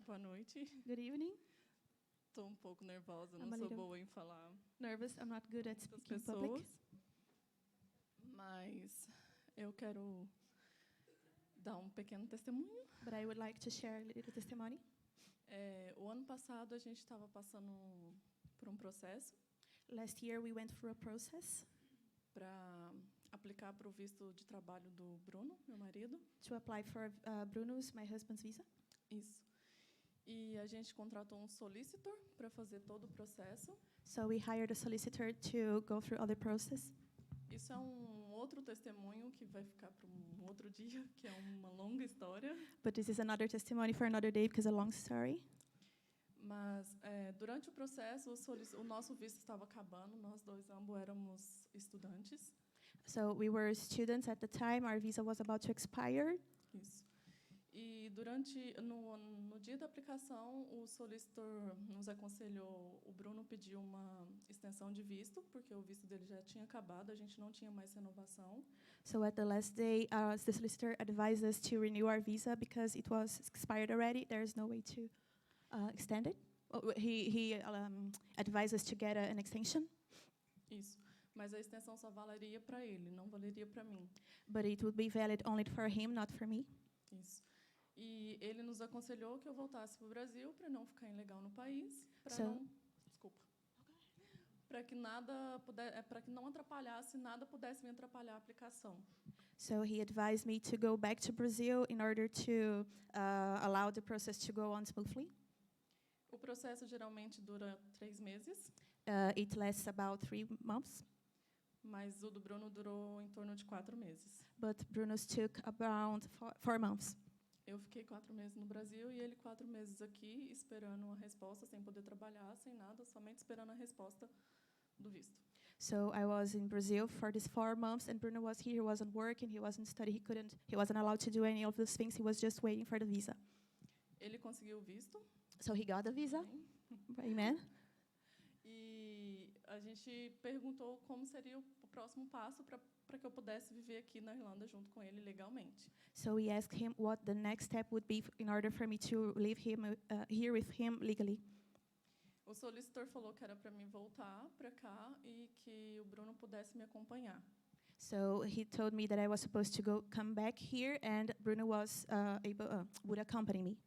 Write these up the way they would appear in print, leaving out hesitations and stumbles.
Boa noite. Good evening. Estou um pouco nervosa, I'm não a sou little boa em falar Nervous. I'm not good at com as speaking in public. pessoas, mas eu quero dar um pequeno testemunho. But I would like to share a little testimony. O ano passado a gente estava passando por um processo Last year we went through a process para aplicar para o visto de trabalho do Bruno, meu marido. to apply for Bruno's, my husband's visa. Isso. E a gente contratou um solicitor para fazer todo o processo. So we hired a solicitor to go through all the process. Isso é um outro testemunho que vai ficar para um outro dia, que é uma longa história. But this is another testimony for another day because it's a long story. Mas durante o processo, o nosso visto estava acabando. Nós dois ambos éramos estudantes. So we were students at the time. Our visa was about to expire. Isso. E no dia da aplicação, o solicitor nos aconselhou. O Bruno pediu uma extensão de visto, porque o visto dele já tinha acabado. A gente não tinha mais renovação. So at the last day, the solicitor advised us to renew our visa because it was expired already. There is no way to extend it. He advised us to get an extension. Isso. Mas a extensão só valeria para ele, não valeria para mim. But it would be valid only for him, not for me. Isso. E ele nos aconselhou que eu voltasse para o Brasil para não ficar ilegal no país, para que não atrapalhasse, nada pudesse me atrapalhar a aplicação. So he advised me to go back to Brazil in order to allow the process to go on smoothly. O processo geralmente dura 3 meses. It lasts about 3 months. Mas o do Bruno durou em torno de 4 meses. But Bruno's took around 4 months. Eu fiquei 4 meses no Brasil e ele 4 meses aqui, esperando a resposta, sem poder trabalhar, sem nada, somente esperando a resposta do visto. So I was in Brazil for these 4 months, and Bruno was here. He wasn't working, he wasn't studying, he wasn't allowed to do any of those things. He was just waiting for the visa. Ele conseguiu o visto. So he got the visa. Amen. E a gente perguntou como seria o próximo passo para que eu pudesse viver aqui na Irlanda junto com ele legalmente. So we asked him what the next step would be in order for me to live here with him legally. O solicitor falou que era para mim voltar para cá e que o Bruno pudesse me acompanhar. So he told me that I was supposed to come back here, and Bruno was would accompany me.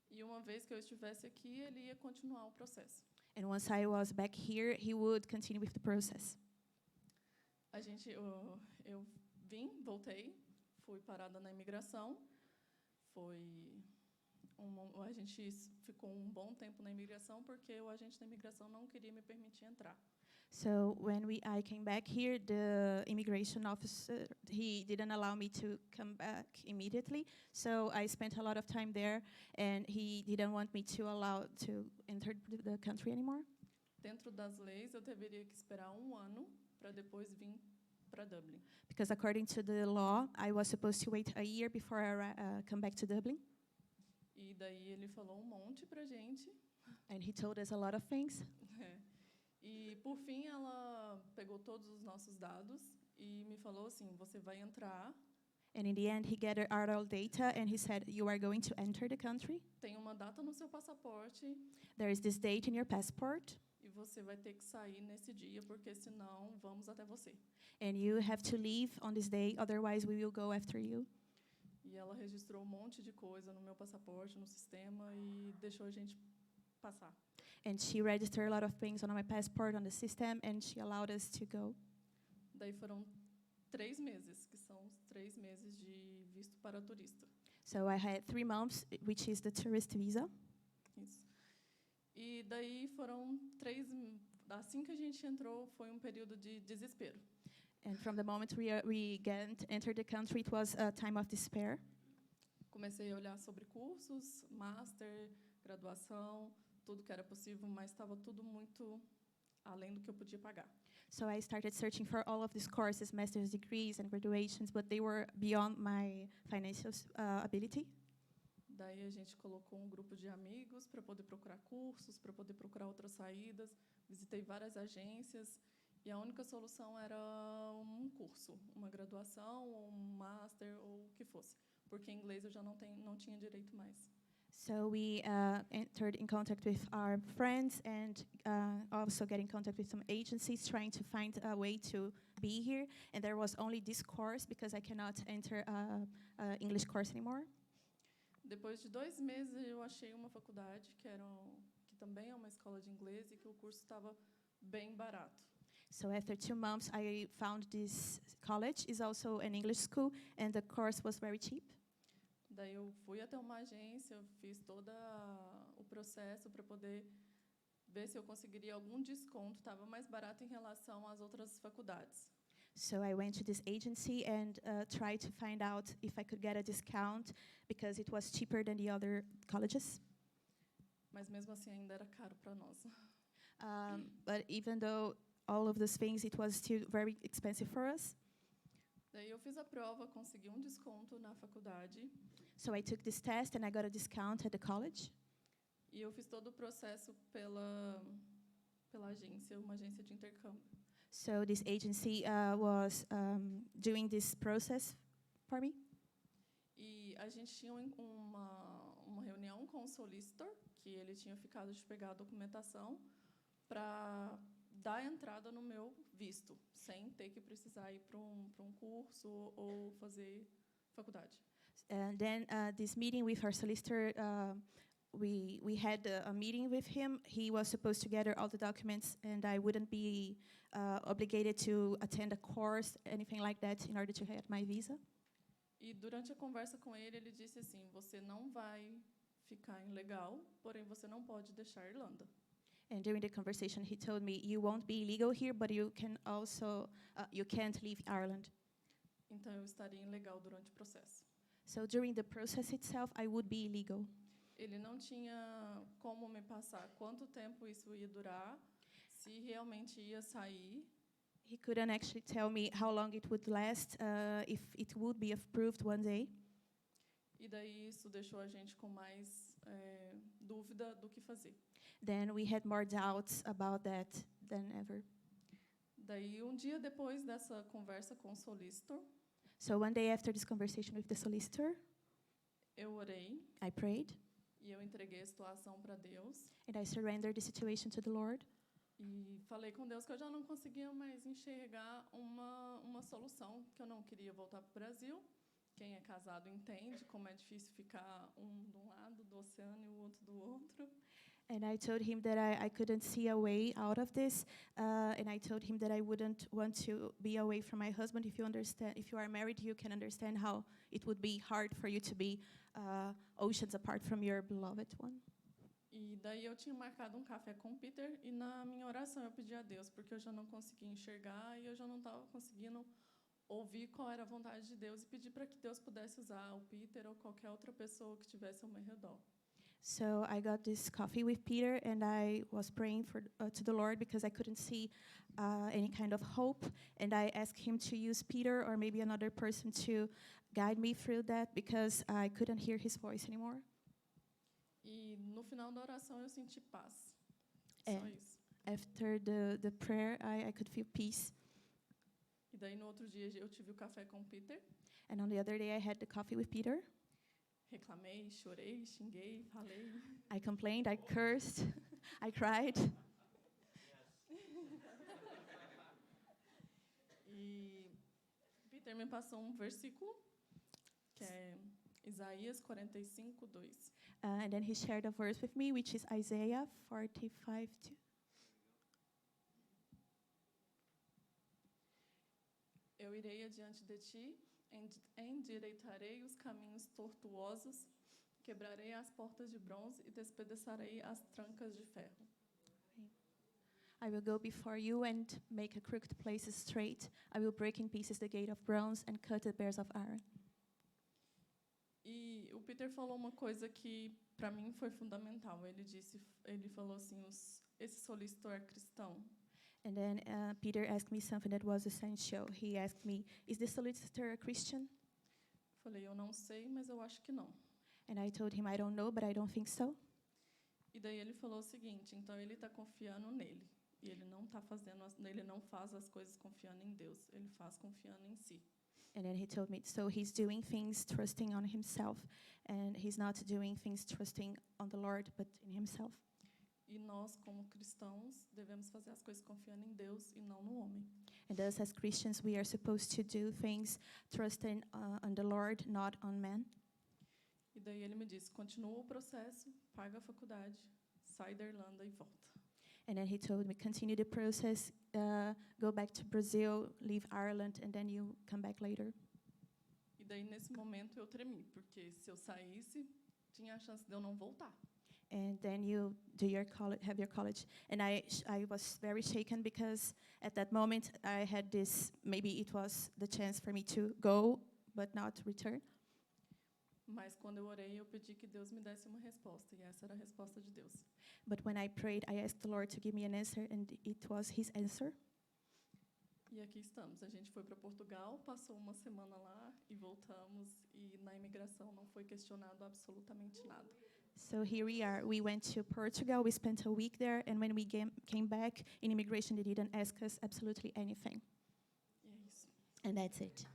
E uma vez que eu estivesse aqui, ele ia continuar o processo. And once I was back here, he would continue with the process. Eu voltei, fui parada na imigração. A gente ficou um bom tempo na imigração porque o agente da imigração não queria me permitir entrar. So when I came back here, the immigration officer, he didn't allow me to come back immediately. So I spent a lot of time there, and he didn't want me to allow to enter the country anymore. Dentro das leis, eu deveria que esperar 1 ano para depois vir para Dublin. Because according to the law, I was supposed to wait a year before I come back to Dublin. E daí ele falou monte para gente. And he told us a lot of things. E por fim ela pegou todos os nossos dados e me falou assim: você vai entrar. And in the end, he gathered our data and he said, "You are going to enter the country. Tem uma data no seu passaporte. There is this date in your passport. E você vai ter que sair nesse dia, porque senão vamos até você." And you have to leave on this day, otherwise we will go after you. E ela registrou monte de coisa no meu passaporte, no sistema, e deixou a gente passar. And she registered a lot of things on my passport, on the system, and she allowed us to go. Daí foram 3 meses, que são os 3 meses de visto para turista. So I had 3 months, which is the tourist visa. Isso. E daí foram 3. Assim que a gente entrou, foi um período de desespero. And from the moment we entered the country, it was a time of despair. Comecei a olhar sobre cursos, master, graduação, tudo que era possível, mas estava tudo muito além do que eu podia pagar. So I started searching for all of these courses, master's degrees and graduations, but they were beyond my financial ability. Daí a gente colocou um grupo de amigos para poder procurar cursos, para poder procurar outras saídas. Visitei várias agências e a única solução era um curso, uma graduação, ou um master, ou o que fosse, porque em inglês eu já não tinha direito mais. So we entered in contact with our friends and also get in contact with some agencies trying to find a way to be here. And there was only this course because I cannot enter English course anymore. Depois de 2 meses, eu achei uma faculdade que também é uma escola de inglês e que o curso estava bem barato. So after 2 months, I found this college is also an English school, and the course was very cheap. Daí eu fui até uma agência, eu fiz todo o processo para poder ver se eu conseguiria algum desconto. Estava mais barato em relação às outras faculdades. So I went to this agency and tried to find out if I could get a discount because it was cheaper than the other colleges. Mas mesmo assim ainda era caro para nós. But even though all of those things, it was still very expensive for us. Daí eu fiz a prova, consegui um desconto na faculdade. So I took this test and I got a discount at the college. E eu fiz todo o processo pela agência, uma agência de intercâmbio. So this agency was doing this process for me. E a gente tinha uma reunião com o solicitor, que ele tinha ficado de pegar a documentação para dar entrada no meu visto, sem ter que precisar ir para um curso ou fazer faculdade. And then this meeting with our solicitor, we had a meeting with him. He was supposed to gather all the documents, and I wouldn't be obligated to attend a course, anything like that, in order to get my visa. E durante a conversa com ele, ele disse assim: você não vai ficar ilegal, porém você não pode deixar a Irlanda. And during the conversation, he told me, "You won't be illegal here, but you can also you can't leave Ireland." Então eu estaria ilegal durante o processo. So during the process itself, I would be illegal. Ele não tinha como me passar quanto tempo isso ia durar, se realmente ia sair. He couldn't actually tell me how long it would last, if it would be approved one day. E daí isso deixou a gente com mais dúvida do que fazer. Then we had more doubts about that than ever. Daí dia depois dessa conversa com o solicitor, So one day after this conversation with the solicitor, eu orei I prayed e eu entreguei a situação para Deus. and I surrendered the situation to the Lord. E falei com Deus que eu já não conseguia mais enxergar uma solução, que eu não queria voltar para o Brasil. Quem é casado entende como é difícil ficar de um lado do oceano e o outro do outro. And I told him that I couldn't see a way out of this, and I told him that I wouldn't want to be away from my husband. If you are married, you can understand how it would be hard for you to be oceans apart from your beloved one. E daí eu tinha marcado um café com o Peter e na minha oração eu pedi a Deus, porque eu já não conseguia enxergar e eu já não estava conseguindo ouvir qual era a vontade de Deus e pedi para que Deus pudesse usar o Peter ou qualquer outra pessoa que estivesse ao meu redor. So I got this coffee with Peter, and I was praying to the Lord because I couldn't see any kind of hope, and I asked him to use Peter or maybe another person to guide me through that because I couldn't hear his voice anymore. E no final da oração eu senti paz. É. Só isso. After the prayer, I could feel peace. E daí no outro dia eu tive o café com o Peter. And on the other day, I had the coffee with Peter. Reclamei, chorei, xinguei, falei. I complained, I cursed, I cried. E Peter me passou um versículo, que é Isaías 45:2. And then he shared a verse with me, which is Isaiah 45:2. Eu irei adiante de ti, endireitarei os caminhos tortuosos, quebrarei as portas de bronze e despedaçarei as trancas de ferro. I will go before you and make a crooked places straight. I will break in pieces the gate of bronze and cut the bars of iron. E o Peter falou uma coisa que para mim foi fundamental. Ele falou assim: esse solicitor é cristão. And then Peter asked me something that was essential. He asked me, "Is the solicitor a Christian?" Falei: eu não sei, mas eu acho que não. And I told him, "I don't know, but I don't think so." E daí ele falou o seguinte: então ele está confiando nele. E ele não faz as coisas confiando em Deus. Ele faz confiando em si. And then he told me, so he's doing things trusting on himself, and he's not doing things trusting on the Lord, but in himself. E nós, como cristãos, devemos fazer as coisas confiando em Deus e não no homem. And us as Christians, we are supposed to do things trusting on the Lord, not on man. E daí ele me disse, continua o processo, paga a faculdade, sai da Irlanda e volta. And then he told me, continue the process, go back to Brazil, leave Ireland, and then you come back later. E daí, nesse momento, eu tremi, porque se eu saísse, tinha a chance de eu não voltar. And then you do your college, have your college. And I was very shaken because at that moment I had this, maybe it was the chance for me to go, but not return. Mas quando eu orei, eu pedi que Deus me desse uma resposta, e essa era a resposta de Deus. But when I prayed, I asked the Lord to give me an answer, and it was His answer. E aqui estamos. A gente foi para Portugal, passou uma semana lá e voltamos, e na imigração não foi questionado absolutamente nada. So here we are. We went to Portugal. We spent a week there, and when we came back in immigration, they didn't ask us absolutely anything. E é isso. And that's it.